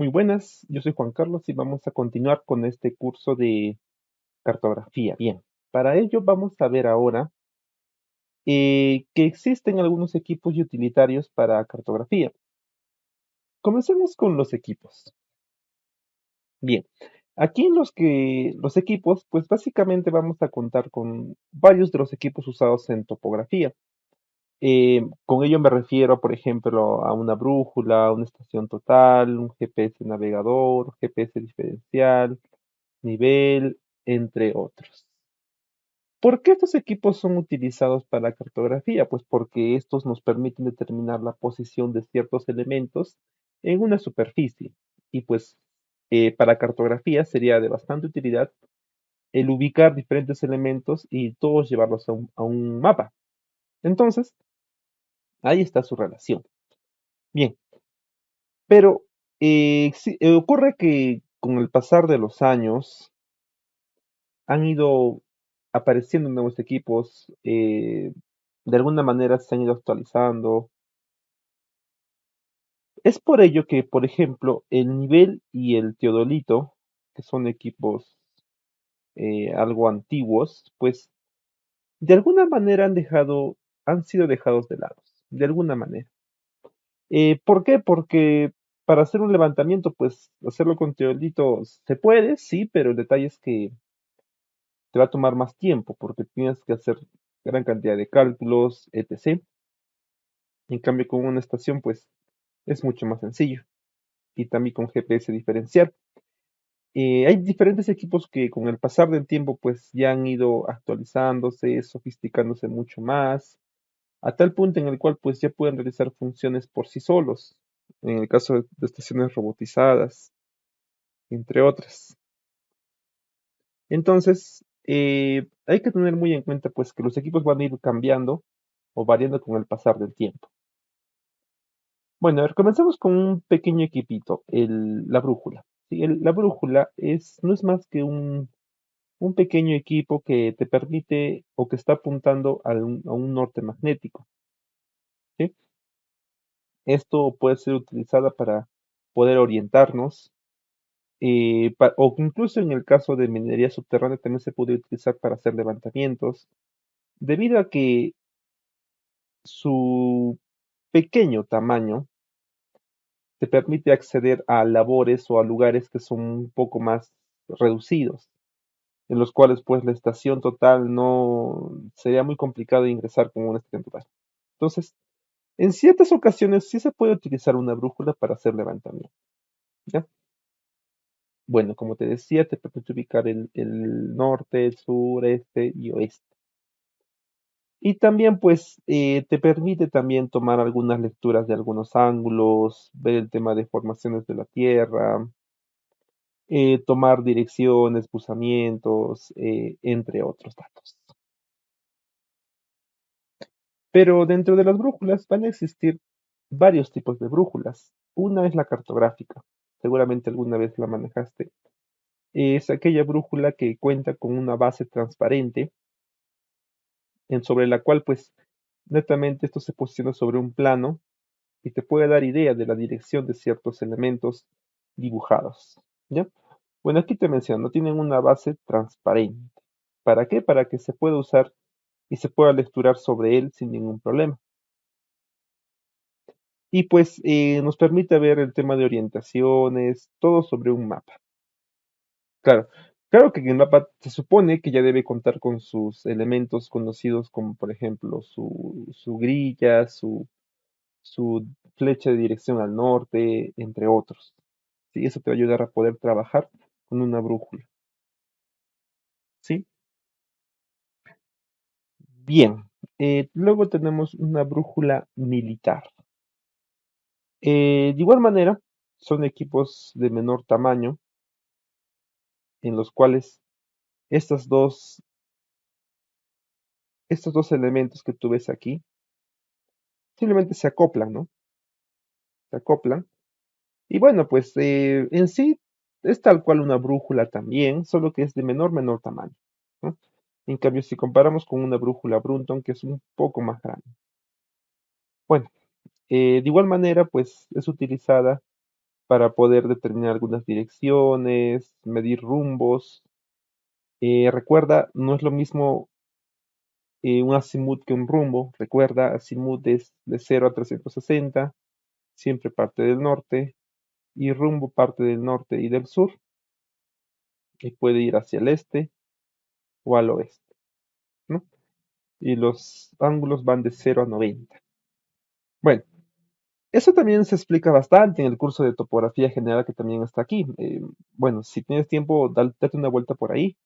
Muy buenas, yo soy Juan Carlos y vamos a continuar con este curso de cartografía. Bien, para ello vamos a ver ahora que existen algunos equipos y utilitarios para cartografía. Comencemos con los equipos. Bien, aquí en los equipos, pues básicamente vamos a contar con varios de los equipos usados en topografía. Con ello me refiero, por ejemplo, a una brújula, una estación total, un GPS navegador, GPS diferencial, nivel, entre otros. ¿Por qué estos equipos son utilizados para la cartografía? Pues porque estos nos permiten determinar la posición de ciertos elementos en una superficie. Y pues para cartografía sería de bastante utilidad el ubicar diferentes elementos y todos llevarlos a un mapa. Entonces, ahí está su relación. Bien, pero sí, ocurre que con el pasar de los años, han ido apareciendo nuevos equipos, de alguna manera se han ido actualizando. Es por ello que, por ejemplo, el Nivel y el Teodolito, que son equipos algo antiguos, pues de alguna manera han sido dejados de lado, de alguna manera. ¿Por qué? Porque para hacer un levantamiento, pues hacerlo con Teodolito se puede, sí, pero el detalle es que te va a tomar más tiempo porque tienes que hacer gran cantidad de cálculos, etc. En cambio, con una estación, pues es mucho más sencillo. Y también con GPS diferencial. Hay diferentes equipos que con el pasar del tiempo, pues ya han ido actualizándose, sofisticándose mucho más, a tal punto en el cual, pues ya pueden realizar funciones por sí solos. En el caso de estaciones robotizadas, entre otras. Entonces, hay que tener muy en cuenta, pues, que los equipos van a ir cambiando o variando con el pasar del tiempo. Bueno, a ver, comencemos con un pequeño equipito, la brújula. ¿Sí? La brújula no es más que un pequeño equipo que te permite o que está apuntando a un norte magnético. ¿Sí? Esto puede ser utilizada para poder orientarnos, o incluso en el caso de minería subterránea también se puede utilizar para hacer levantamientos, debido a que su pequeño tamaño te permite acceder a labores o a lugares que son un poco más reducidos, en los cuales pues la estación total no sería muy complicado ingresar con una estación total. Entonces, en ciertas ocasiones sí se puede utilizar una brújula para hacer levantamiento, ¿ya? Bueno, como te decía, te permite ubicar el norte, el sur, este y oeste. Y también, pues, te permite también tomar algunas lecturas de algunos ángulos, ver el tema de formaciones de la Tierra, tomar direcciones, desplazamientos, entre otros datos. Pero dentro de las brújulas van a existir varios tipos de brújulas. Una es la cartográfica, seguramente alguna vez la manejaste. Es aquella brújula que cuenta con una base transparente, sobre la cual pues netamente esto se posiciona sobre un plano y te puede dar idea de la dirección de ciertos elementos dibujados. ¿Ya? Bueno, aquí te menciono, tienen una base transparente. ¿Para qué? Para que se pueda usar y se pueda lecturar sobre él sin ningún problema. Y pues nos permite ver el tema de orientaciones, todo sobre un mapa. Claro, claro que el mapa se supone que ya debe contar con sus elementos conocidos como por ejemplo su grilla, su flecha de dirección al norte, entre otros. ¿Sí? Eso te va a ayudar a poder trabajar con una brújula. ¿Sí? Bien. Luego tenemos una brújula militar. De igual manera, son equipos de menor tamaño en los cuales estas dos, estos dos elementos que tú ves aquí simplemente se acoplan, ¿no? Se acoplan. Y bueno, pues en sí es tal cual una brújula también, solo que es de menor tamaño, ¿no? En cambio, si comparamos con una brújula Brunton, que es un poco más grande. Bueno, de igual manera, pues es utilizada para poder determinar algunas direcciones, medir rumbos. Recuerda, no es lo mismo un azimut que un rumbo. Recuerda, azimut es de 0 a 360, siempre parte del norte, y rumbo parte del norte y del sur, y puede ir hacia el este o al oeste, ¿no? Y los ángulos van de 0 a 90. Bueno, eso también se explica bastante en el curso de topografía general que también está aquí. Bueno, si tienes tiempo, date una vuelta por ahí,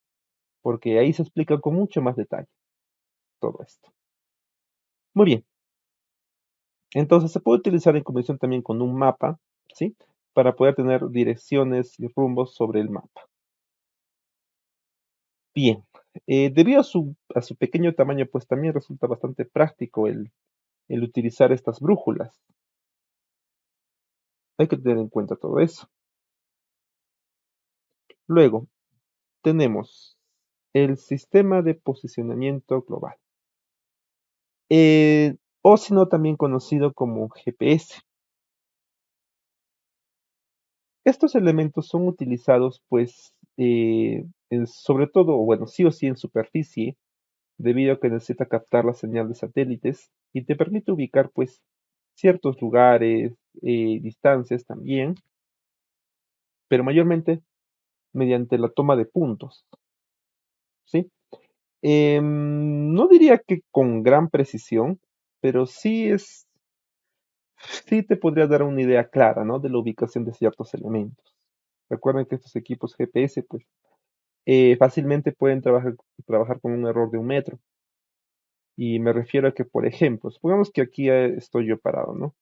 porque ahí se explica con mucho más detalle todo esto. Muy bien, entonces se puede utilizar en combinación también con un mapa, ¿sí? Para poder tener direcciones y rumbos sobre el mapa. Bien, debido a su pequeño tamaño, pues también resulta bastante práctico el utilizar estas brújulas. Hay que tener en cuenta todo eso. Luego, tenemos el sistema de posicionamiento global, o si no, también conocido como GPS. Estos elementos son utilizados, pues, sobre todo, bueno, sí o sí en superficie, debido a que necesita captar la señal de satélites y te permite ubicar, pues, ciertos lugares, distancias también, pero mayormente mediante la toma de puntos, ¿sí? No diría que con gran precisión, pero sí te podría dar una idea clara, ¿no? De la ubicación de ciertos elementos. Recuerden que estos equipos GPS, pues, fácilmente pueden trabajar con un error de 1 metro. Y me refiero a que, por ejemplo, supongamos que aquí estoy yo parado, ¿no?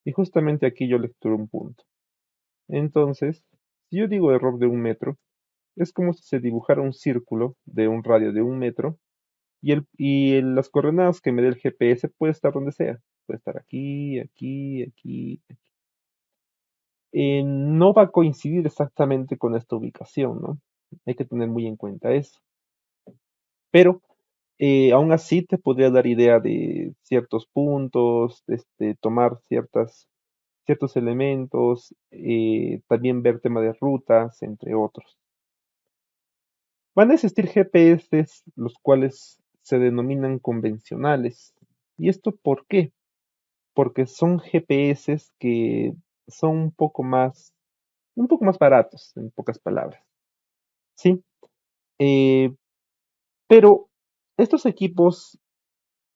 Y justamente aquí yo lecturo un punto. Entonces, si yo digo error de 1 metro, es como si se dibujara un círculo de un radio de 1 metro las coordenadas que me dé el GPS puede estar donde sea. Puede estar aquí, aquí, aquí. No va a coincidir exactamente con esta ubicación, ¿no? Hay que tener muy en cuenta eso. Pero aún así te podría dar idea de ciertos puntos, tomar ciertos elementos, también ver tema de rutas, entre otros. Van a existir GPS los cuales se denominan convencionales. ¿Y esto por qué? Porque son GPS que son un poco más baratos, en pocas palabras. ¿Sí? Eh, pero estos equipos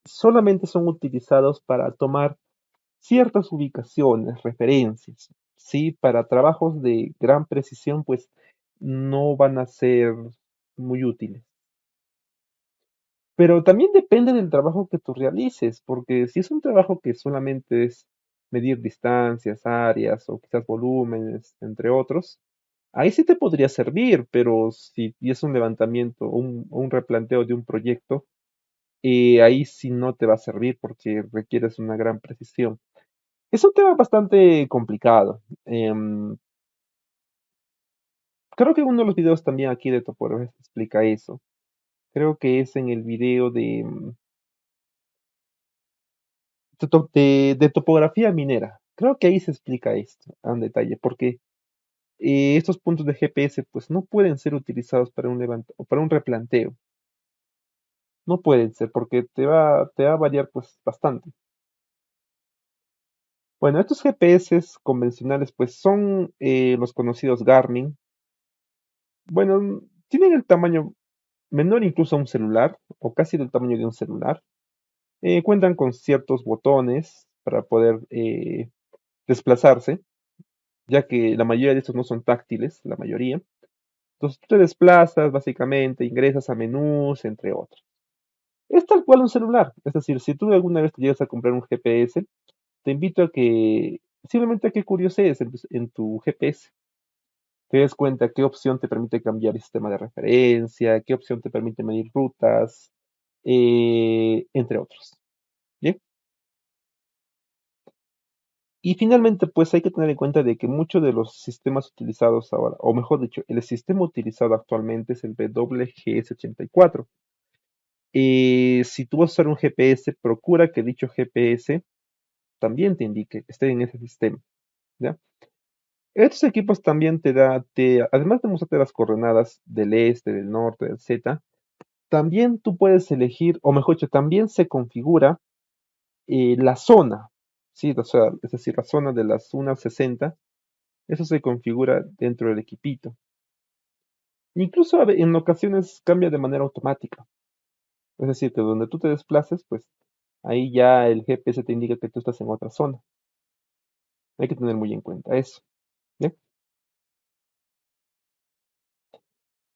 solamente son utilizados para tomar ciertas ubicaciones, referencias, ¿sí? Para trabajos de gran precisión, pues no van a ser muy útiles. Pero también depende del trabajo que tú realices, porque si es un trabajo que solamente es medir distancias, áreas o quizás volúmenes, entre otros, ahí sí te podría servir, pero si es un levantamiento o un replanteo de un proyecto, ahí sí no te va a servir porque requieres una gran precisión. Es un tema bastante complicado. Creo que uno de los videos también aquí de Topografía explica eso. Creo que es en el video de topografía minera. Creo que ahí se explica esto en detalle, porque estos puntos de GPS pues no pueden ser utilizados para o para un replanteo. No pueden ser porque te va a variar pues bastante. Bueno, estos GPS convencionales pues son los conocidos Garmin. Bueno, tienen el tamaño menor incluso a un celular, o casi del tamaño de un celular. Cuentan con ciertos botones para poder desplazarse, ya que la mayoría de estos no son táctiles, la mayoría. Entonces tú te desplazas, básicamente, ingresas a menús, entre otros. Es tal cual un celular. Es decir, si tú alguna vez te llegas a comprar un GPS, te invito a que simplemente a que curiosees en tu GPS. Te des cuenta qué opción te permite cambiar el sistema de referencia, qué opción te permite medir rutas, entre otros. Bien. Y finalmente, pues hay que tener en cuenta de que muchos de los sistemas utilizados ahora, o mejor dicho, el sistema utilizado actualmente es el WGS84. Si tú vas a usar un GPS, procura que dicho GPS también te indique, esté en ese sistema, ¿ya? Estos equipos también además de mostrarte las coordenadas del este, del norte, del Z, también tú puedes elegir, o mejor dicho, también se configura la zona, ¿sí? O sea, es decir, la zona de las 1.60, eso se configura dentro del equipito. Incluso en ocasiones cambia de manera automática. Es decir, que donde tú te desplaces, pues ahí ya el GPS te indica que tú estás en otra zona. Hay que tener muy en cuenta eso. ¿Ya?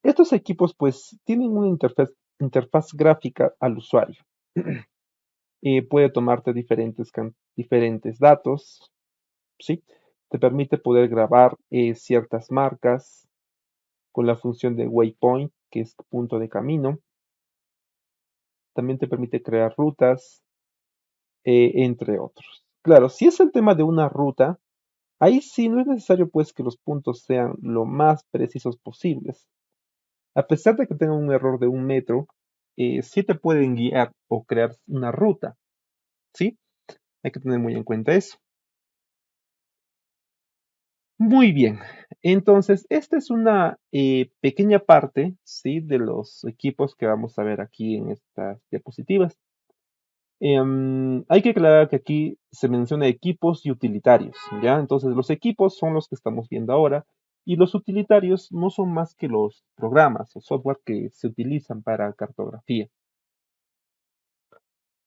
Estos equipos pues tienen una interfaz gráfica al usuario. Puede tomarte diferentes datos, ¿sí? Te permite poder grabar ciertas marcas con la función de waypoint, que es punto de camino. También te permite crear rutas, entre otros. Claro, si es el tema de una ruta, ahí sí no es necesario pues que los puntos sean lo más precisos posibles. A pesar de que tengan un error de 1 metro, sí te pueden guiar o crear una ruta, ¿sí? Hay que tener muy en cuenta eso. Muy bien, entonces esta es una pequeña parte, ¿sí? De los equipos que vamos a ver aquí en estas diapositivas. Hay que aclarar que aquí se menciona equipos y utilitarios, ¿ya? Entonces los equipos son los que estamos viendo ahora y los utilitarios no son más que los programas o software que se utilizan para cartografía.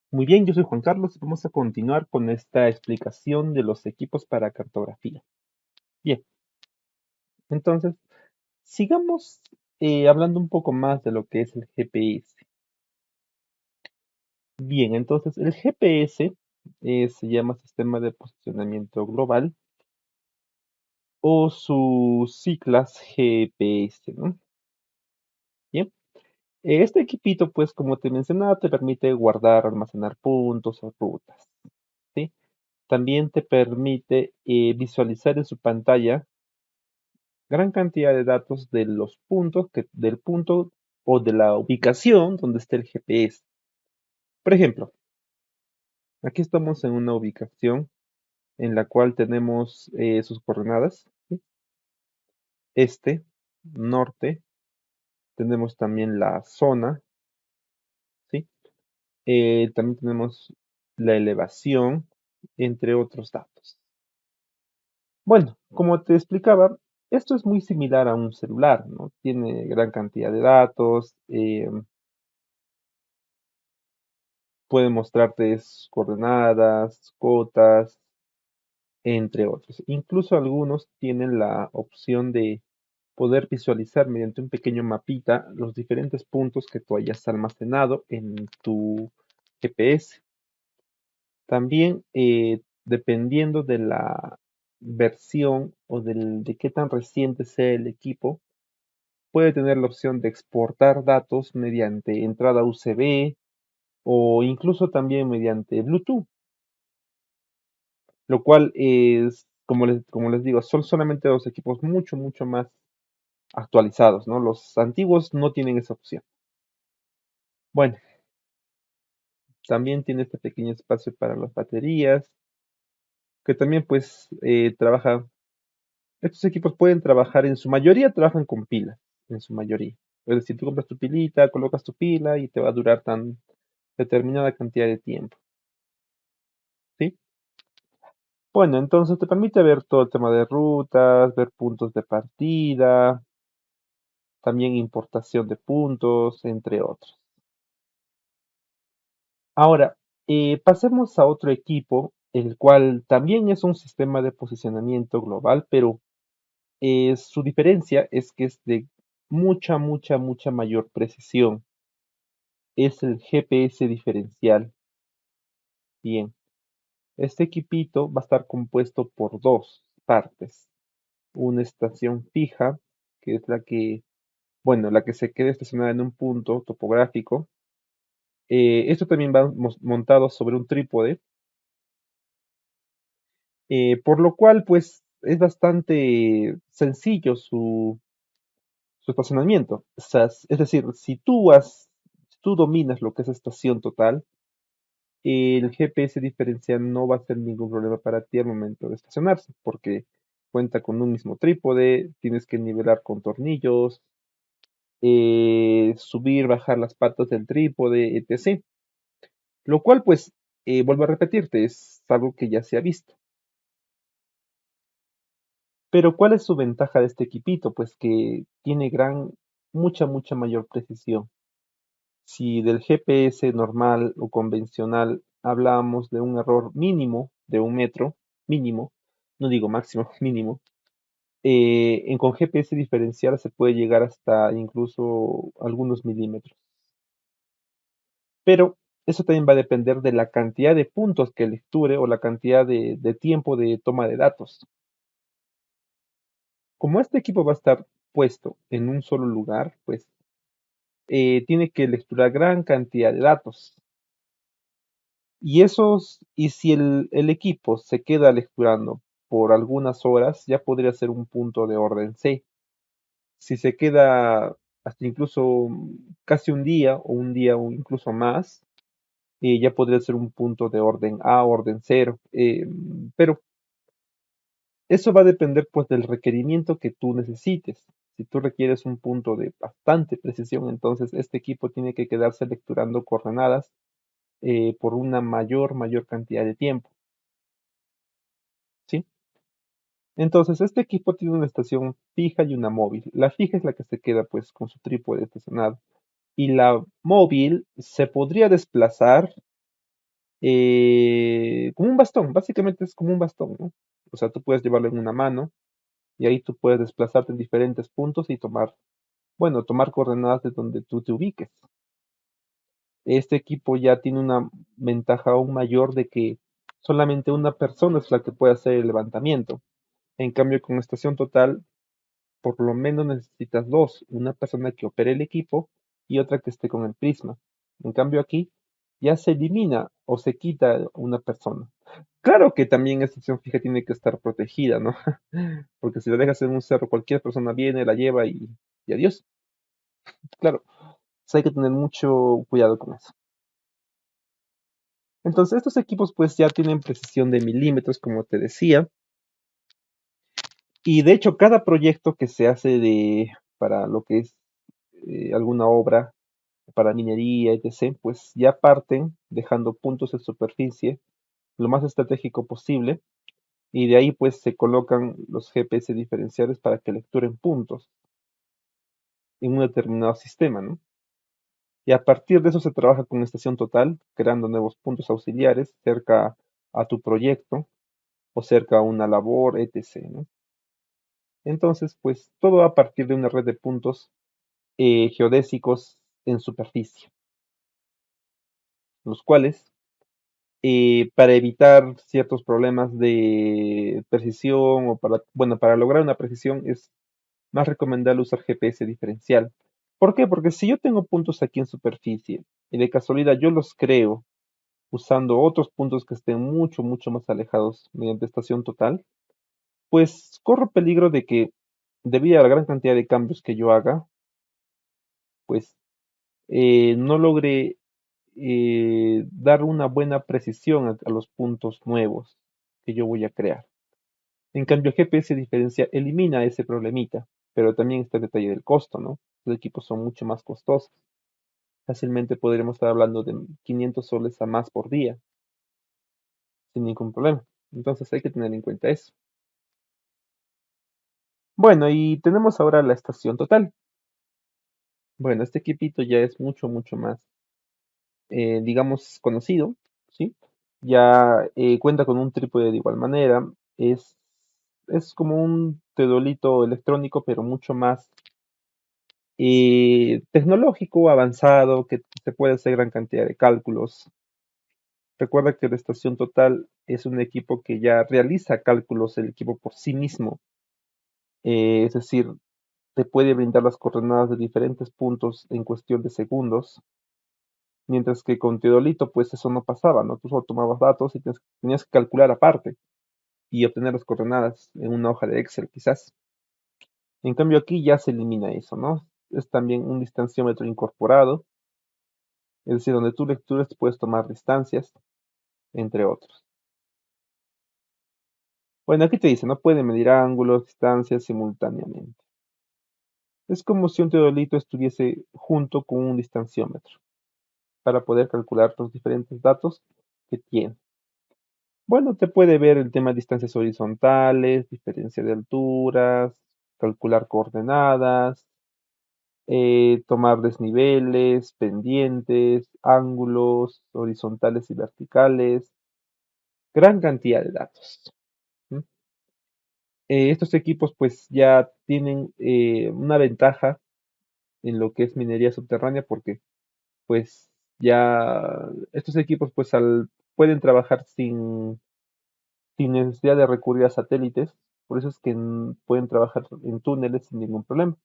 Muy bien, yo soy Juan Carlos y vamos a continuar con esta explicación de los equipos para cartografía. Bien, entonces sigamos hablando un poco más de lo que es el GPS. Bien, entonces el GPS se llama Sistema de Posicionamiento Global o sus siglas GPS, ¿no? Bien, este equipito, pues como te mencionaba, te permite guardar, almacenar puntos o rutas, ¿sí? También te permite visualizar en su pantalla gran cantidad de datos de los puntos, del punto o de la ubicación donde esté el GPS. Por ejemplo, aquí estamos en una ubicación en la cual tenemos sus coordenadas, ¿sí? Este, norte, tenemos también la zona, ¿sí? También tenemos la elevación, entre otros datos. Bueno, como te explicaba, esto es muy similar a un celular, ¿no? Tiene gran cantidad de datos, puede mostrarte sus coordenadas, cotas, entre otros. Incluso algunos tienen la opción de poder visualizar mediante un pequeño mapita los diferentes puntos que tú hayas almacenado en tu GPS. También, dependiendo de la versión o de qué tan reciente sea el equipo, puede tener la opción de exportar datos mediante entrada USB o incluso también mediante Bluetooth, lo cual es, como les digo, son solamente los equipos mucho, mucho más actualizados, ¿no? Los antiguos no tienen esa opción. Bueno, también tiene este pequeño espacio para las baterías, que también pues estos equipos pueden trabajar, en su mayoría trabajan con pila, en su mayoría. Es decir, tú compras tu pilita, colocas tu pila y te va a durar tan determinada cantidad de tiempo, ¿sí? Bueno, entonces te permite ver todo el tema de rutas, ver puntos de partida, también importación de puntos, entre otros. Ahora, pasemos a otro equipo, el cual también es un sistema de posicionamiento global, pero su diferencia es que es de mucha, mucha, mucha mayor precisión. Es el GPS diferencial. Bien, este equipito va a estar compuesto por dos partes. Una estación fija, que es la que se queda estacionada en un punto topográfico. Esto también va montado sobre un trípode, por lo cual, pues, es bastante sencillo su estacionamiento. O sea, es decir, si tú dominas lo que es estación total, el GPS diferencial no va a ser ningún problema para ti al momento de estacionarse, porque cuenta con un mismo trípode, tienes que nivelar con tornillos, subir, bajar las patas del trípode, etc. Lo cual, pues, vuelvo a repetirte, es algo que ya se ha visto. Pero ¿cuál es su ventaja de este equipito? Pues que tiene mucha mayor precisión. Si del GPS normal o convencional hablábamos de un error mínimo de 1 metro, mínimo, no digo máximo, mínimo, con GPS diferencial se puede llegar hasta incluso algunos milímetros. Pero eso también va a depender de la cantidad de puntos que lecture o la cantidad de tiempo de toma de datos. Como este equipo va a estar puesto en un solo lugar, pues tiene que lecturar gran cantidad de datos. Y si el equipo se queda lecturando por algunas horas, ya podría ser un punto de orden C. Si se queda hasta incluso casi un día o incluso más, ya podría ser un punto de orden A, orden cero. Pero eso va a depender pues del requerimiento que tú necesites. Si tú requieres un punto de bastante precisión, entonces este equipo tiene que quedarse lecturando coordenadas por una mayor cantidad de tiempo, ¿sí? Entonces, este equipo tiene una estación fija y una móvil. La fija es la que se queda pues con su trípode estacionado. Y la móvil se podría desplazar como un bastón, básicamente es como un bastón, ¿no? O sea, tú puedes llevarlo en una mano y ahí tú puedes desplazarte en diferentes puntos y tomar coordenadas de donde tú te ubiques. Este equipo ya tiene una ventaja aún mayor de que solamente una persona es la que puede hacer el levantamiento. En cambio, con estación total, por lo menos necesitas dos, una persona que opere el equipo y otra que esté con el prisma. En cambio, aquí ya se elimina o se quita una persona. Claro que también esta estación fija tiene que estar protegida, ¿no? Porque si la dejas en un cerro, cualquier persona viene, la lleva y adiós. Claro, hay que tener mucho cuidado con eso. Entonces, estos equipos pues ya tienen precisión de milímetros, como te decía, y de hecho cada proyecto que se hace para lo que es alguna obra, para minería, etc., pues ya parten dejando puntos de superficie lo más estratégico posible, y de ahí pues se colocan los GPS diferenciales para que lecturen puntos en un determinado sistema, ¿no? Y a partir de eso se trabaja con estación total, creando nuevos puntos auxiliares cerca a tu proyecto o cerca a una labor, etc., ¿no? Entonces, pues todo va a partir de una red de puntos geodésicos en superficie, los cuales, para evitar ciertos problemas de precisión o para lograr una precisión es más recomendable usar GPS diferencial. ¿Por qué? Porque si yo tengo puntos aquí en superficie y de casualidad yo los creo usando otros puntos que estén mucho más alejados mediante estación total, pues corro peligro de que, debido a la gran cantidad de cambios que yo haga, pues no logre dar una buena precisión a los puntos nuevos que yo voy a crear. En cambio, el GPS diferencia elimina ese problemita, pero también está el detalle del costo, ¿no? Los equipos son mucho más costosos. Fácilmente podríamos estar hablando de 500 soles a más por día, sin ningún problema. Entonces hay que tener en cuenta eso. Bueno, y tenemos ahora la estación total. Bueno, este equipito ya es mucho más, digamos, conocido, ¿sí? Ya cuenta con un trípode de igual manera. Es, es como un teodolito electrónico, pero mucho más tecnológico, avanzado, que se puede hacer gran cantidad de cálculos. Recuerda que la estación total es un equipo que ya realiza cálculos el equipo por sí mismo. Es decir, te puede brindar las coordenadas de diferentes puntos en cuestión de segundos, mientras que con Teodolito pues eso no pasaba, ¿no? Tú solo tomabas datos y tenías que calcular aparte y obtener las coordenadas en una hoja de Excel quizás. En cambio aquí ya se elimina eso, ¿no? Es también un distanciómetro incorporado, es decir, donde tú lecturas puedes tomar distancias. entre otros. Bueno, aquí te dice, no puede medir ángulos, distancias simultáneamente. Es como si un teodolito estuviese junto con un distanciómetro para poder calcular los diferentes datos que tiene. Bueno, te puede ver el tema de distancias horizontales, diferencia de alturas, calcular coordenadas, tomar desniveles, pendientes, ángulos horizontales y verticales, gran cantidad de datos. ¿M? Estos equipos pues ya tienen una ventaja en lo que es minería subterránea porque pues ya estos equipos pues pueden trabajar sin necesidad de recurrir a satélites, por eso es que pueden trabajar en túneles sin ningún problema.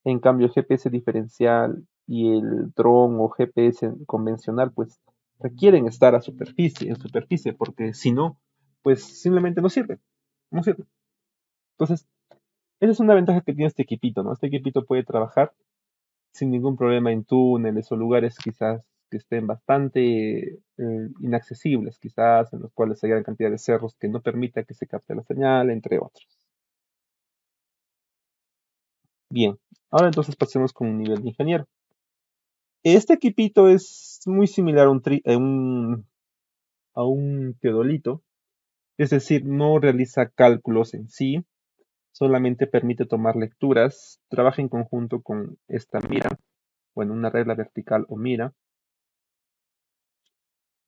En cambio, el GPS diferencial y el dron o GPS convencional, pues requieren estar en superficie, porque si no, pues simplemente no sirve, no sirve. Entonces, esa es una ventaja que tiene este equipito, ¿no? Este equipito puede trabajar sin ningún problema en túneles o lugares quizás que estén bastante inaccesibles, quizás en los cuales hay gran cantidad de cerros que no permita que se capte la señal, entre otros. Bien, ahora entonces pasemos con un nivel de ingeniero. Este equipito es muy similar a un teodolito, es decir, no realiza cálculos en sí, solamente permite tomar lecturas, trabaja en conjunto con esta mira, bueno, una regla vertical o mira,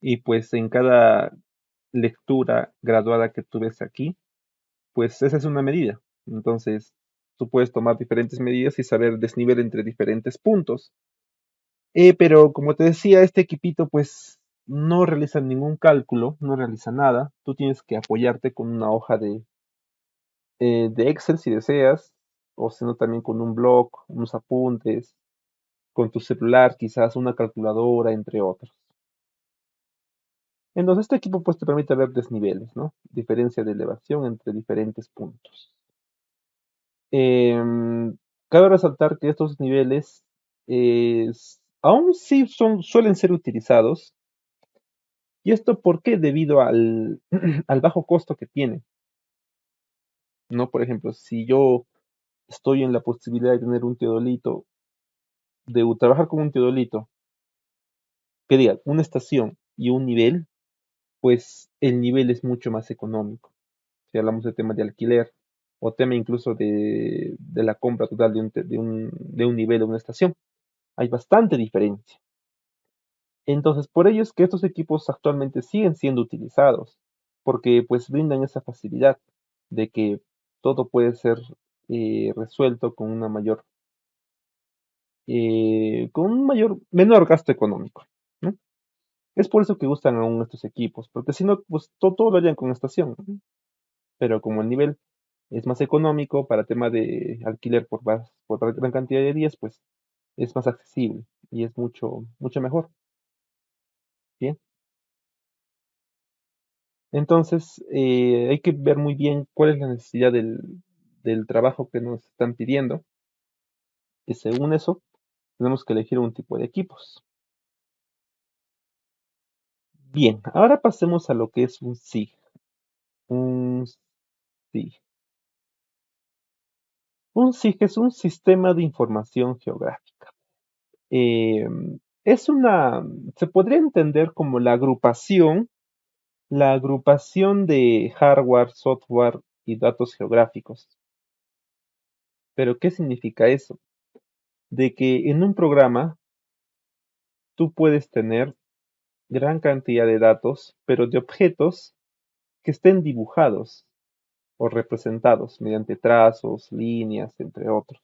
y pues en cada lectura graduada que tú ves aquí, pues esa es una medida. Entonces, tú puedes tomar diferentes medidas y saber desnivel entre diferentes puntos. Pero como te decía, este equipito pues no realiza ningún cálculo, no realiza nada. Tú tienes que apoyarte con una hoja de Excel si deseas, o si no también con un blog, unos apuntes, con tu celular, quizás una calculadora, entre otros. Entonces este equipo pues te permite ver desniveles, ¿no? Diferencia de elevación entre diferentes puntos. Em, Cabe resaltar que estos niveles aún sí suelen ser utilizados. ¿Y esto por qué? Debido al, al bajo costo que tiene, ¿no? Por ejemplo, si yo estoy en la posibilidad de tener un teodolito, trabajar con un teodolito, que diga, una estación y un nivel, pues el nivel es mucho más económico. Si hablamos de tema de alquiler o tema incluso de la compra total de un nivel o una estación, hay bastante diferencia. Entonces, por ello es que estos equipos actualmente siguen siendo utilizados, porque pues brindan esa facilidad de que todo puede ser resuelto con un menor gasto económico, ¿no? Es por eso que gustan aún estos equipos, porque si no, pues todo lo harían con estación, ¿no? Pero como el nivel es más económico para tema de alquiler por gran cantidad de días, pues es más accesible y es mucho mejor. Bien. Entonces, hay que ver muy bien cuál es la necesidad del trabajo que nos están pidiendo. Y según eso, tenemos que elegir un tipo de equipos. Bien, ahora pasemos a lo que es un SIG. Un SIG. Un SIG es un sistema de información geográfica. Eh, es se podría entender como la agrupación de hardware, software y datos geográficos. Pero, ¿qué significa eso? De que en un programa tú puedes tener gran cantidad de datos, pero de objetos que estén dibujados o representados mediante trazos, líneas, entre otros.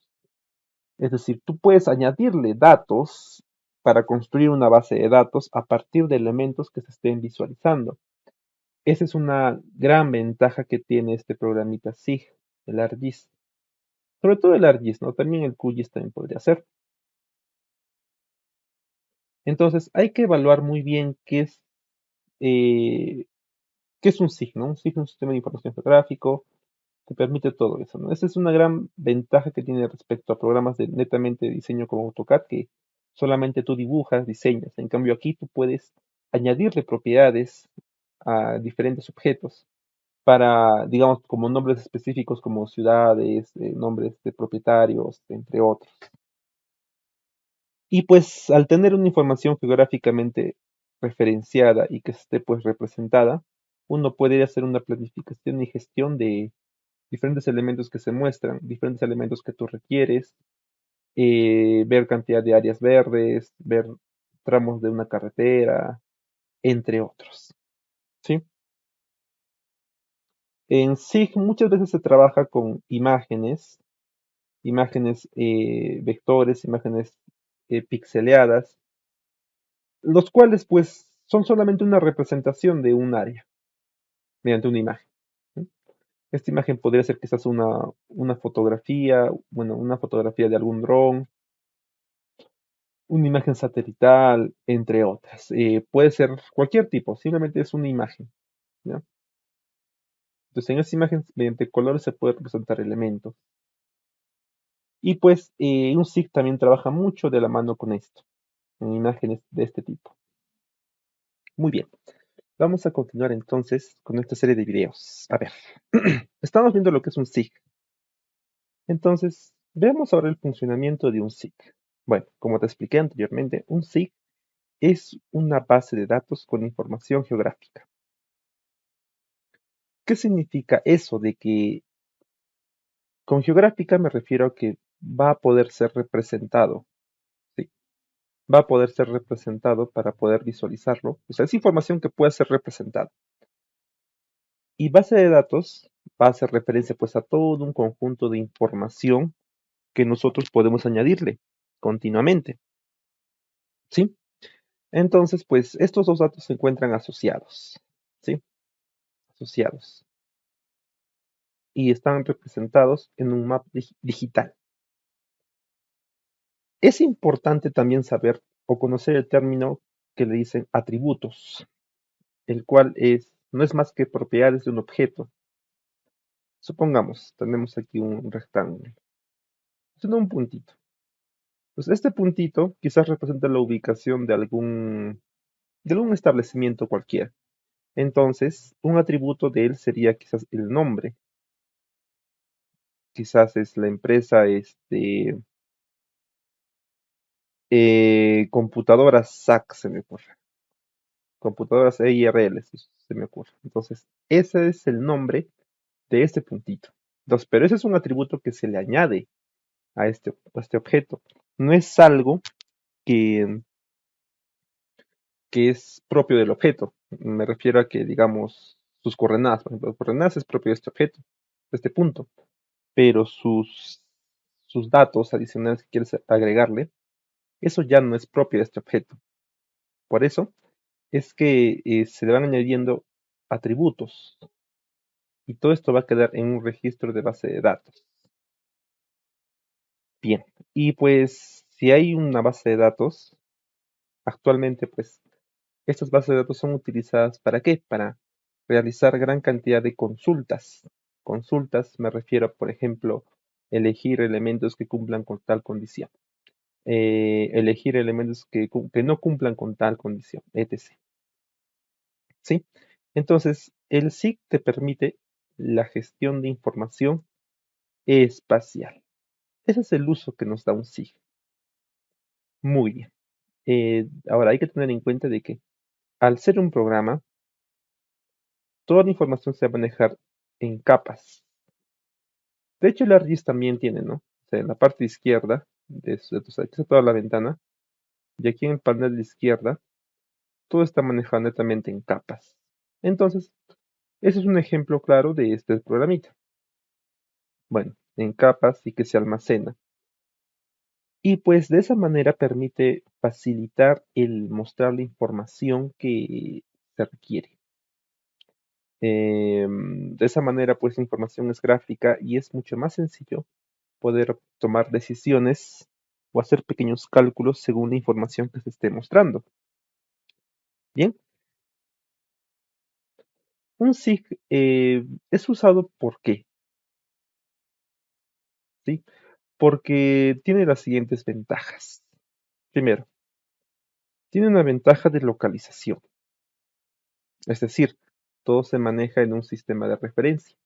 Es decir, tú puedes añadirle datos para construir una base de datos a partir de elementos que se estén visualizando. Esa es una gran ventaja que tiene este programita SIG, el ArcGIS. Sobre todo el ArcGIS, ¿no? También el QGIS también podría ser. Entonces, hay que evaluar muy bien eh, qué es un SIG, ¿no? Un SIG es un sistema de información geográfico que permite todo eso, ¿no? Esa es una gran ventaja que tiene respecto a programas de netamente diseño como AutoCAD, que solamente tú dibujas, diseñas. En cambio, aquí tú puedes añadirle propiedades a diferentes objetos para, digamos, como nombres específicos como ciudades, nombres de propietarios, entre otros. Y pues al tener una información geográficamente referenciada y que esté pues representada, uno puede hacer una planificación y gestión de diferentes elementos que se muestran, diferentes elementos que tú requieres, ver cantidad de áreas verdes, ver tramos de una carretera, entre otros. ¿Sí? En SIG muchas veces se trabaja con imágenes vectores, imágenes pixeleadas, los cuales pues son solamente una representación de un área mediante una imagen. ¿Sí? Esta imagen podría ser quizás una fotografía, bueno, una fotografía de algún dron, una imagen satelital, entre otras. Puede ser cualquier tipo, simplemente es una imagen. ¿Ya? Entonces en esa imagen, mediante colores, se puede representar elementos. Y pues un SIG también trabaja mucho de la mano con esto, en imágenes de este tipo. Muy bien, vamos a continuar entonces con esta serie de videos. A ver, estamos viendo lo que es un SIG. Entonces, veamos ahora el funcionamiento de un SIG. Bueno, como te expliqué anteriormente, un SIG es una base de datos con información geográfica. ¿Qué significa eso de que con geográfica me refiero a que va a poder ser representado? ¿Sí? Va a poder ser representado para poder visualizarlo. O sea, es información que puede ser representada. Y base de datos va a hacer referencia pues a todo un conjunto de información que nosotros podemos añadirle continuamente. ¿Sí? Entonces, pues estos dos datos se encuentran asociados. ¿Sí? Asociados. Y están representados en un map digital. Es importante también saber o conocer el término que le dicen atributos, el cual no es más que propiedades de un objeto. Supongamos, tenemos aquí un rectángulo, tiene un puntito. Pues este puntito quizás representa la ubicación de algún establecimiento cualquiera. Entonces, un atributo de él sería quizás el nombre. Quizás es la empresa, computadoras SAC, se me ocurre. Computadoras EIRL, se me ocurre. Entonces, ese es el nombre de este puntito. Entonces, pero ese es un atributo que se le añade a este objeto. No es algo que, que es propio del objeto. Me refiero a que, digamos, sus coordenadas, por ejemplo, las coordenadas es propio de este objeto, de este punto, pero sus datos adicionales que quieres agregarle, eso ya no es propio de este objeto. Por eso es que se le van añadiendo atributos y todo esto va a quedar en un registro de base de datos. Bien, y pues si hay una base de datos, actualmente pues estas bases de datos son utilizadas ¿para qué? Para realizar gran cantidad de consultas. Consultas me refiero, por ejemplo, elegir elementos que cumplan con tal condición, elegir elementos que no cumplan con tal condición, etc. ¿Sí? Entonces, el SIG te permite la gestión de información espacial. Ese es el uso que nos da un SIG. Muy bien. Ahora hay que tener en cuenta de que al ser un programa, toda la información se va a manejar en capas. De hecho, el ArcGIS también tiene, ¿no? O sea, en la parte izquierda, o sea, aquí está toda la ventana, y aquí en el panel de izquierda, todo está manejado netamente en capas. Entonces, ese es un ejemplo claro de este programita. Bueno, en capas y que se almacena. Y pues de esa manera permite facilitar el mostrar la información que se requiere. De esa manera, pues la información es gráfica y es mucho más sencillo poder tomar decisiones o hacer pequeños cálculos según la información que se esté mostrando. Bien, un SIG es usado ¿por qué? ¿Sí? Porque tiene las siguientes ventajas. Primero, tiene una ventaja de localización. Es decir, todo se maneja en un sistema de referencia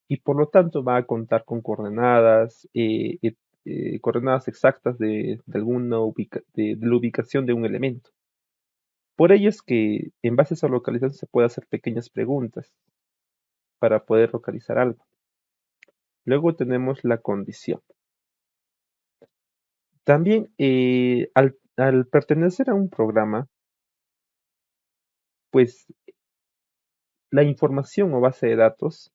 y por lo tanto va a contar con coordenadas, coordenadas exactas de alguna de la ubicación de un elemento. Por ello es que en base a esa localización se puede hacer pequeñas preguntas para poder localizar algo. Luego tenemos la condición. También al pertenecer a un programa, pues la información o base de datos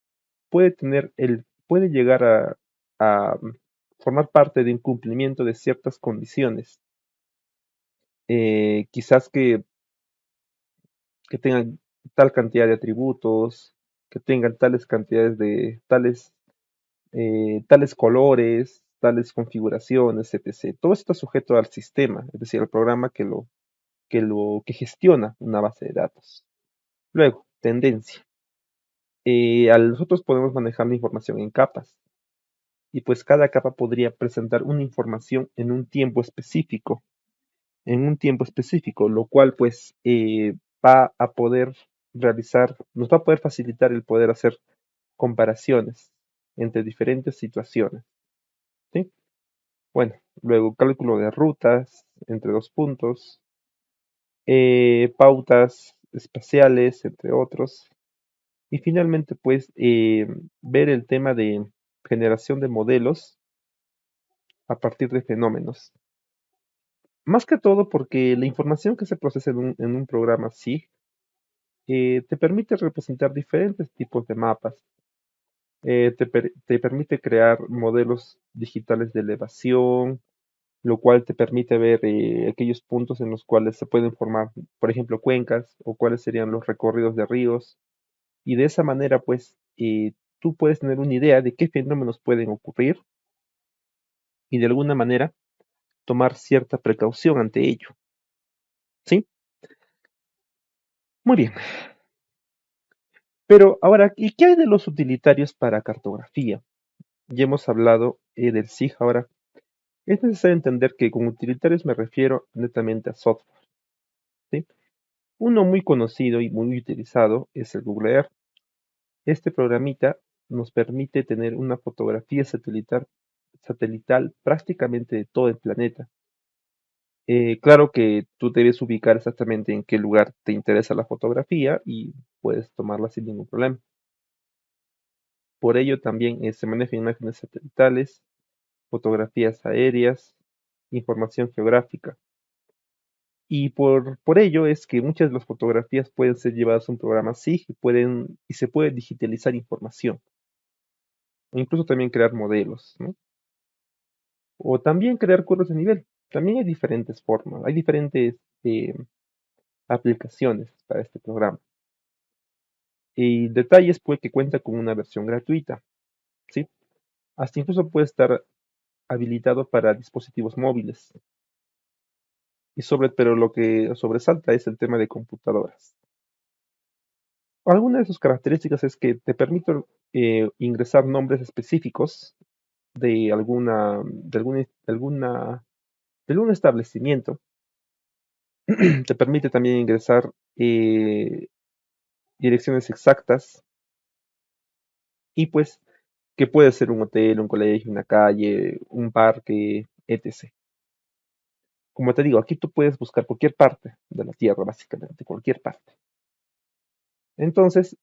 puede llegar a formar parte de un cumplimiento de ciertas condiciones. Quizás que tengan tal cantidad de atributos, que tengan tales cantidades de tales colores, tales configuraciones, etc. Todo esto está sujeto al sistema, es decir, al programa que gestiona una base de datos. Luego, tendencia. Nosotros podemos manejar la información en capas y pues cada capa podría presentar una información en un tiempo específico, lo cual pues va a poder nos va a poder facilitar el poder hacer comparaciones entre diferentes situaciones, ¿sí? Bueno, luego cálculo de rutas entre dos puntos, pautas espaciales, entre otros, y finalmente pues ver el tema de generación de modelos a partir de fenómenos. Más que todo porque la información que se procesa en un programa SIG te permite representar diferentes tipos de mapas, te permite crear modelos digitales de elevación, lo cual te permite ver aquellos puntos en los cuales se pueden formar, por ejemplo, cuencas o cuáles serían los recorridos de ríos. Y de esa manera, pues, tú puedes tener una idea de qué fenómenos pueden ocurrir y de alguna manera tomar cierta precaución ante ello. ¿Sí? Muy bien. Pero ahora, ¿y qué hay de los utilitarios para cartografía? Ya hemos hablado del SIG ahora. Es necesario entender que con utilitarios me refiero netamente a software, ¿sí? Uno muy conocido y muy utilizado es el Google Earth. Este programita nos permite tener una fotografía satelital prácticamente de todo el planeta. Claro que tú debes ubicar exactamente en qué lugar te interesa la fotografía y puedes tomarla sin ningún problema. Por ello también se manejan imágenes satelitales, fotografías aéreas, información geográfica. Y por ello es que muchas de las fotografías pueden ser llevadas a un programa SIG y se puede digitalizar información, e incluso también crear modelos, ¿no? O también crear curvas de nivel. También hay diferentes formas, hay diferentes eh, aplicaciones para este programa. Y detalles pues que cuenta con una versión gratuita, ¿sí? Hasta incluso puede estar habilitado para dispositivos móviles. Pero lo que sobresalta es el tema de computadoras. Alguna de sus características es que te permite ingresar nombres específicos de algún establecimiento. Te permite también ingresar direcciones exactas y pues que puede ser un hotel, un colegio, una calle, un parque, etc. Como te digo, aquí tú puedes buscar cualquier parte de la Tierra, básicamente, cualquier parte. Entonces,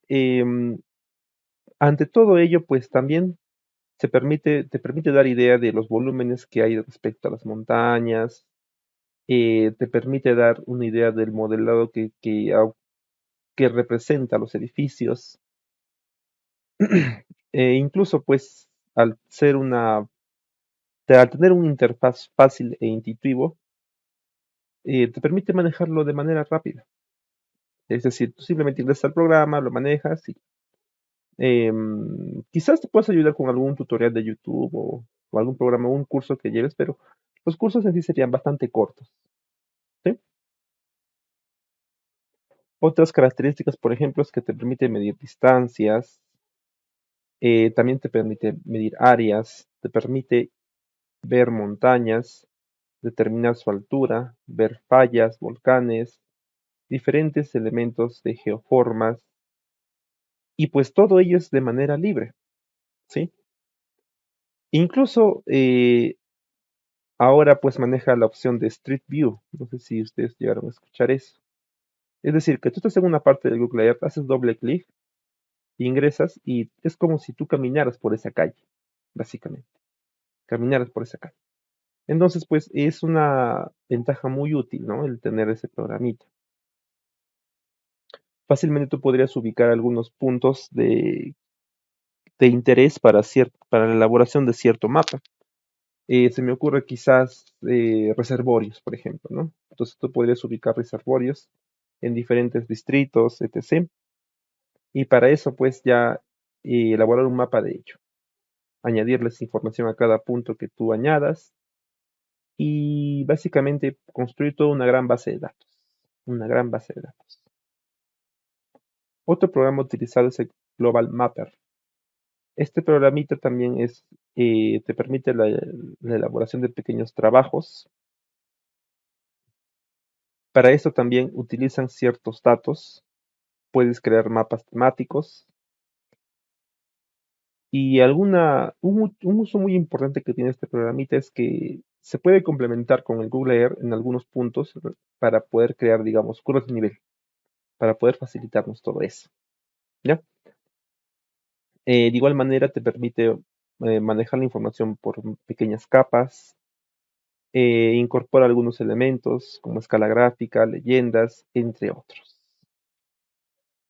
ante todo ello, pues también te permite dar idea de los volúmenes que hay respecto a las montañas, te permite dar una idea del modelado que representa los edificios. Incluso, pues, al tener una interfaz fácil e intuitivo, te permite manejarlo de manera rápida. Es decir, tú simplemente ingresas al programa, lo manejas y quizás te puedas ayudar con algún tutorial de YouTube o algún programa o un curso que lleves, pero los cursos en sí serían bastante cortos, ¿sí? Otras características, por ejemplo, es que te permite medir distancias, también te permite medir áreas, te permite ver montañas, determinar su altura, ver fallas, volcanes, diferentes elementos de geoformas, y pues todo ello es de manera libre, ¿sí? Incluso ahora pues maneja la opción de Street View, no sé si ustedes llegaron a escuchar eso. Es decir, que tú estás en una parte del Google Earth, haces doble clic, ingresas y es como si tú caminaras por esa calle, básicamente, caminaras por esa calle. Entonces, pues es una ventaja muy útil, ¿no? El tener ese programita. Fácilmente tú podrías ubicar algunos puntos de interés para la elaboración de cierto mapa. Se me ocurre quizás reservorios, por ejemplo, ¿no? Entonces tú podrías ubicar reservorios en diferentes distritos, etc. Y para eso, pues ya elaborar un mapa de ello. Añadirles información a cada punto que tú añadas y básicamente construir toda una gran base de datos. Una gran base de datos. Otro programa utilizado es el Global Mapper. Este programita también te permite la elaboración de pequeños trabajos. Para eso también utilizan ciertos datos. Puedes crear mapas temáticos. Y un uso muy importante que tiene este programita es que se puede complementar con el Google Earth en algunos puntos para poder crear, digamos, curvas de nivel, para poder facilitarnos todo eso. ¿Ya? De igual manera te permite manejar la información por pequeñas capas, incorpora algunos elementos como escala gráfica, leyendas, entre otros.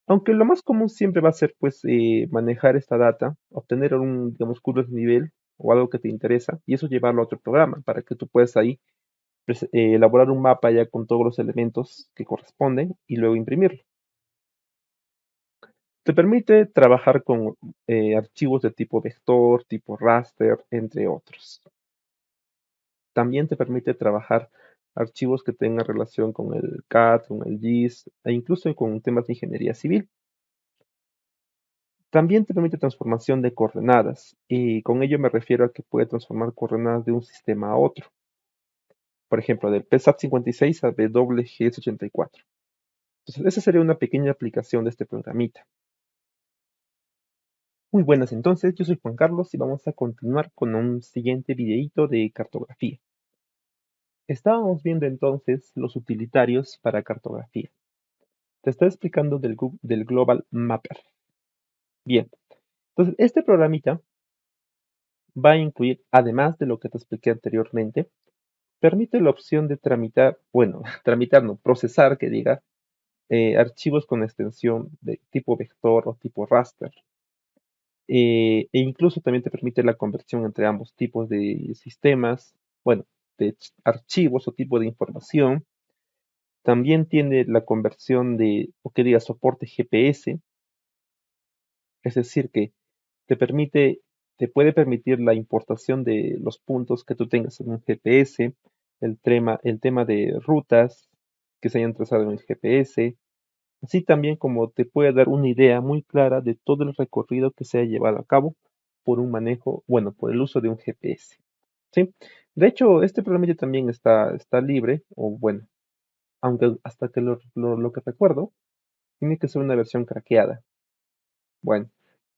Aunque lo más común siempre va a ser pues manejar esta data, obtener un, digamos, curva de nivel o algo que te interesa y eso llevarlo a otro programa para que tú puedas ahí elaborar un mapa ya con todos los elementos que corresponden y luego imprimirlo. Te permite trabajar con archivos de tipo vector, tipo raster, entre otros. También te permite trabajar archivos que tengan relación con el CAD, con el GIS e incluso con temas de ingeniería civil. También te permite transformación de coordenadas y con ello me refiero a que puede transformar coordenadas de un sistema a otro. Por ejemplo, del PSAT 56 a WGS 84. Entonces, esa sería una pequeña aplicación de este programita. Muy buenas entonces, yo soy Juan Carlos y vamos a continuar con un siguiente videíto de cartografía. Estábamos viendo entonces los utilitarios para cartografía. Te estoy explicando del Global Mapper. Bien, entonces este programita va a incluir, además de lo que te expliqué anteriormente, permite la opción de tramitar, bueno, tramitar no, procesar, que diga, archivos con extensión de tipo vector o tipo raster. E incluso también te permite la conversión entre ambos tipos de sistemas, bueno, de archivos o tipo de información. También tiene la conversión o que diga soporte GPS, es decir, que te permite, te puede permitir la importación de los puntos que tú tengas en un GPS, el tema de rutas que se hayan trazado en el GPS, así también como te puede dar una idea muy clara de todo el recorrido que se ha llevado a cabo por un manejo, bueno, por el uso de un GPS. ¿Sí? De hecho, este programa ya también está libre, o bueno, aunque hasta que lo que recuerdo, tiene que ser una versión craqueada. Bueno,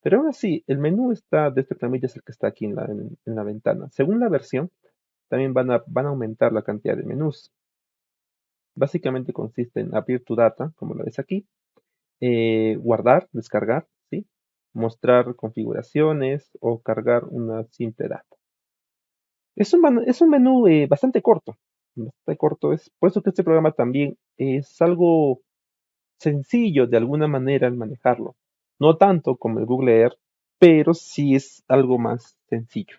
pero aún así, el menú de este programa es el que está aquí en la ventana. Según la versión, también van a aumentar la cantidad de menús. Básicamente consiste en abrir tu data, como lo ves aquí, guardar, descargar, ¿sí? Mostrar configuraciones o cargar una simple data. Es un menú bastante corto, es por eso que este programa también es algo sencillo de alguna manera al manejarlo. No tanto como el Google Earth, pero sí es algo más sencillo.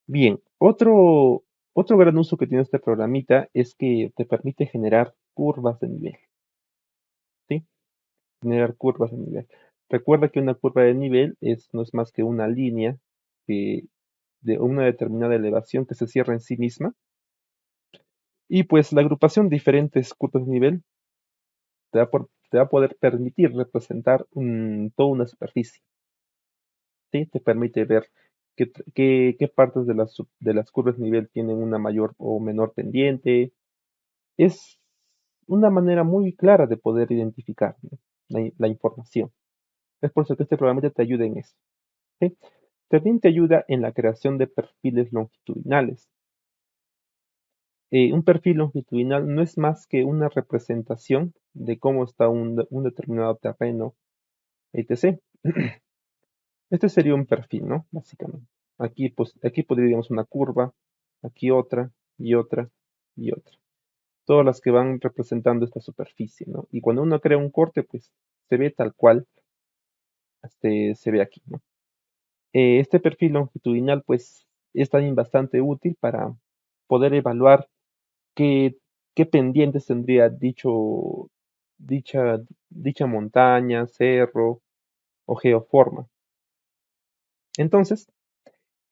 Bien, otro gran uso que tiene este programita es que te permite generar curvas de nivel, ¿sí? Generar curvas de nivel. Recuerda que una curva de nivel no es más que una línea que, de una determinada elevación que se cierra en sí misma. Y pues la agrupación de diferentes curvas de nivel te va a poder permitir representar toda una superficie. ¿Sí? Te permite ver qué partes de las curvas de nivel tienen una mayor o menor pendiente. Es una manera muy clara de poder identificar, ¿no? la información. Es por eso que este programa ya te ayuda en eso. ¿Sí? También te ayuda en la creación de perfiles longitudinales. Un perfil longitudinal no es más que una representación de cómo está un determinado terreno, etc. Este sería un perfil, ¿no? Básicamente. Aquí, pues, aquí podríamos una curva, aquí otra, y otra, y otra. Todas las que van representando esta superficie, ¿no? Y cuando uno crea un corte, pues se ve tal cual se ve aquí, ¿no? Este perfil longitudinal, pues, es también bastante útil para poder evaluar qué, qué pendientes tendría dicha, dicha montaña, cerro o geoforma. Entonces,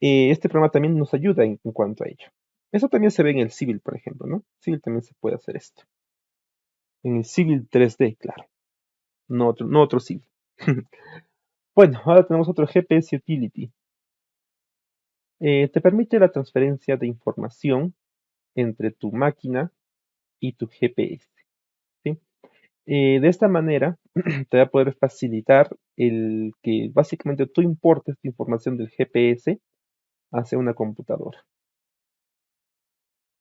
este programa también nos ayuda en cuanto a ello. Eso también se ve en el Civil, por ejemplo, ¿no? Civil también se puede hacer esto. En el Civil 3D, claro. No otro Civil. Bueno, ahora tenemos otro GPS Utility. Te permite la transferencia de información entre tu máquina y tu GPS. ¿Sí? De esta manera, te va a poder facilitar el que básicamente tú importes tu información del GPS hacia una computadora.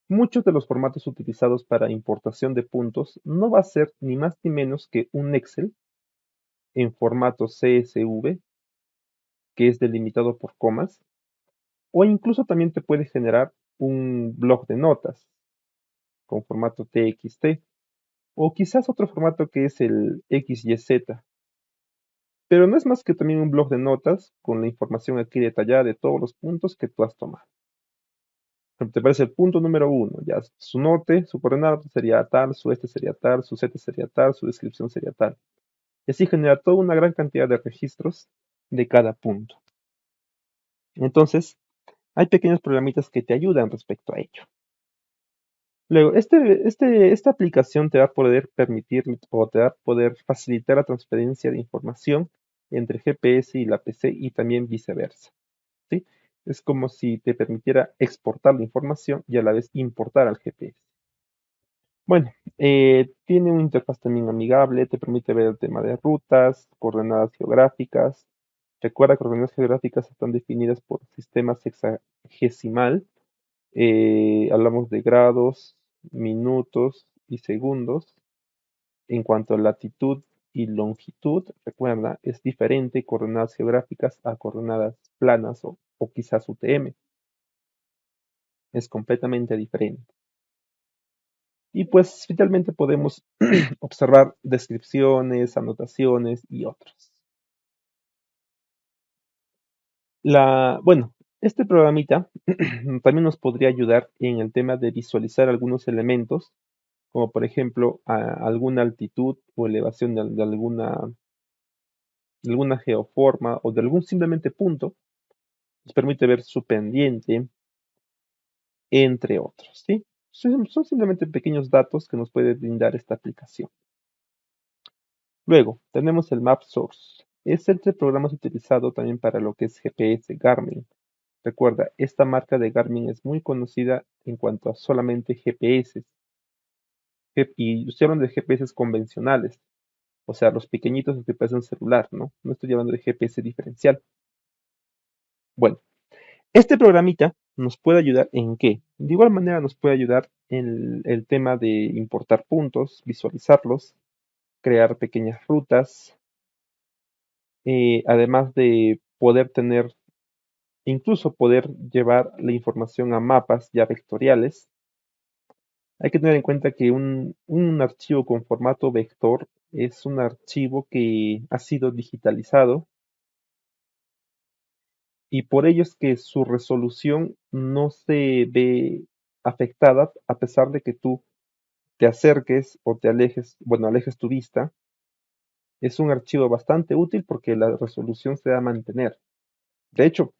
Muchos de los formatos utilizados para importación de puntos no va a ser ni más ni menos que un Excel en formato CSV, que es delimitado por comas, o incluso también te puede generar un blog de notas con formato TXT, o quizás otro formato que es el XYZ. Pero no es más que también un blog de notas con la información aquí detallada de todos los puntos que tú has tomado. Te parece el punto número 1, ya su norte, su coordenada sería tal, su este sería tal, su z sería tal, su descripción sería tal. Y así genera toda una gran cantidad de registros de cada punto. Entonces, hay pequeños programitas que te ayudan respecto a ello. Luego, esta aplicación te va a poder permitir o te va a poder facilitar la transferencia de información entre GPS y la PC y también viceversa. ¿Sí? Es como si te permitiera exportar la información y a la vez importar al GPS. Bueno, tiene una interfaz también amigable, te permite ver el tema de rutas, coordenadas geográficas. Recuerda que coordenadas geográficas están definidas por sistemas hexagesimal. Hablamos de grados, minutos y segundos. En cuanto a latitud y longitud, recuerda, es diferente coordenadas geográficas a coordenadas planas o quizás UTM. Es completamente diferente. Y pues finalmente podemos observar descripciones, anotaciones y otros. Bueno, este programita también nos podría ayudar en el tema de visualizar algunos elementos, como por ejemplo alguna altitud o elevación de alguna geoforma o de algún simplemente punto. Nos permite ver su pendiente, entre otros, ¿sí? Son simplemente pequeños datos que nos puede brindar esta aplicación. Luego, tenemos el Map Source. Es el programa utilizado también para lo que es GPS Garmin. Recuerda, esta marca de Garmin es muy conocida en cuanto a solamente GPS. Y estoy hablando de GPS convencionales, o sea, los pequeñitos que parecen celular, ¿no? No estoy hablando de GPS diferencial. Bueno, este programita nos puede ayudar en qué? De igual manera nos puede ayudar en el tema de importar puntos, visualizarlos, crear pequeñas rutas, además de poder tener, incluso poder llevar la información a mapas ya vectoriales. Hay que tener en cuenta que un archivo con formato vector es un archivo que ha sido digitalizado y por ello es que su resolución no se ve afectada a pesar de que tú te acerques o te alejes, bueno, alejes tu vista. Es un archivo bastante útil porque la resolución se va a mantener. De hecho,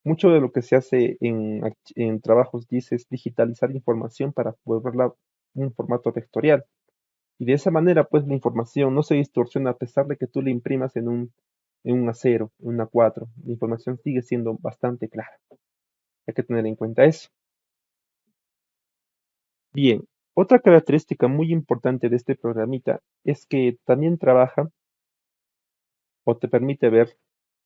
mucho de lo que se hace en trabajos GIS es digitalizar información para volverla un formato vectorial. Y de esa manera, pues la información no se distorsiona a pesar de que tú la imprimas en un A0, en un A4. La información sigue siendo bastante clara. Hay que tener en cuenta eso. Bien, otra característica muy importante de este programita es que también trabaja o te permite ver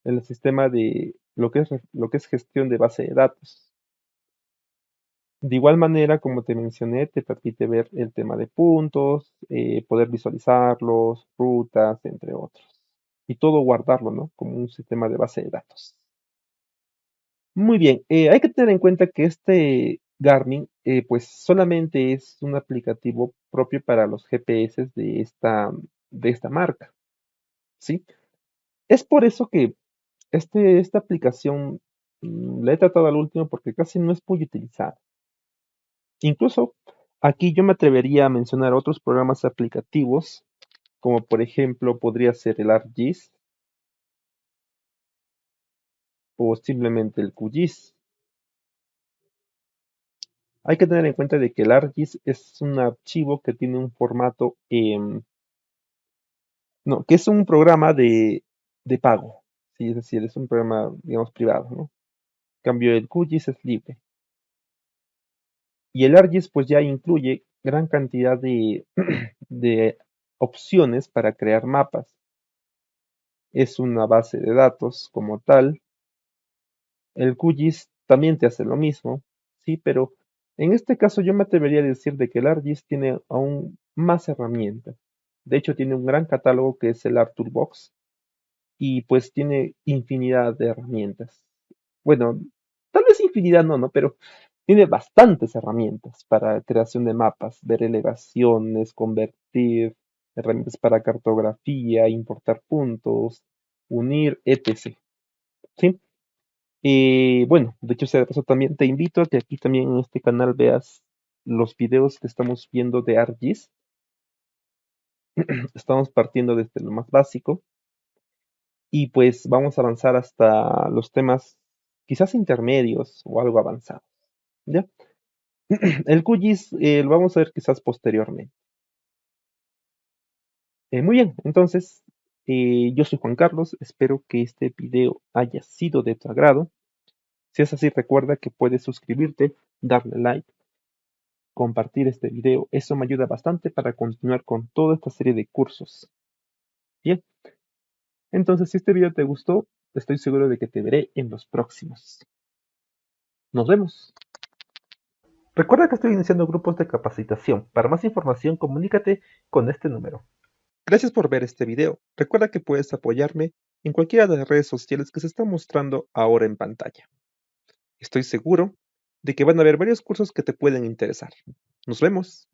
el sistema de lo que es gestión de base de datos. De igual manera, como te mencioné, te permite ver el tema de puntos, poder visualizarlos, rutas, entre otros. Y todo guardarlo, ¿no? Como un sistema de base de datos. Muy bien, hay que tener en cuenta que este Garmin, pues solamente es un aplicativo propio para los GPS de esta marca, ¿sí? Es por eso que esta aplicación la he tratado al último porque casi no es muy utilizada. Incluso aquí yo me atrevería a mencionar otros programas aplicativos, como por ejemplo podría ser el ArcGIS o simplemente el QGIS. Hay que tener en cuenta de que el ArcGIS es un archivo que tiene un formato, no, que es un programa de pago, ¿sí? Es decir, es un programa, digamos, privado, ¿no? En cambio, el QGIS es libre. Y el ArcGIS pues ya incluye gran cantidad de opciones para crear mapas. Es una base de datos como tal. El QGIS también te hace lo mismo, sí, pero en este caso yo me atrevería a decir de que el ArcGIS tiene aún más herramientas. De hecho, tiene un gran catálogo que es el ArcToolbox y pues tiene infinidad de herramientas. Bueno, tal vez infinidad no, ¿no? Pero tiene bastantes herramientas para creación de mapas, ver elevaciones, convertir, herramientas para cartografía, importar puntos, unir, etc. ¿Sí? Bueno, de hecho, sea de paso, también te invito a que aquí también en este canal veas los videos que estamos viendo de ArcGIS. Estamos partiendo desde lo más básico y pues vamos a avanzar hasta los temas quizás intermedios o algo avanzados. ¿Ya? El QGIS lo vamos a ver quizás posteriormente. Muy bien, entonces yo soy Juan Carlos, espero que este video haya sido de tu agrado. Si es así, recuerda que puedes suscribirte, darle like, compartir este video, eso me ayuda bastante para continuar con toda esta serie de cursos. Bien, entonces si este video te gustó, estoy seguro de que te veré en los próximos. Nos vemos. Recuerda que estoy iniciando grupos de capacitación. Para más información, comunícate con este número. Gracias por ver este video. Recuerda que puedes apoyarme en cualquiera de las redes sociales que se están mostrando ahora en pantalla. Estoy seguro de que van a haber varios cursos que te pueden interesar. Nos vemos.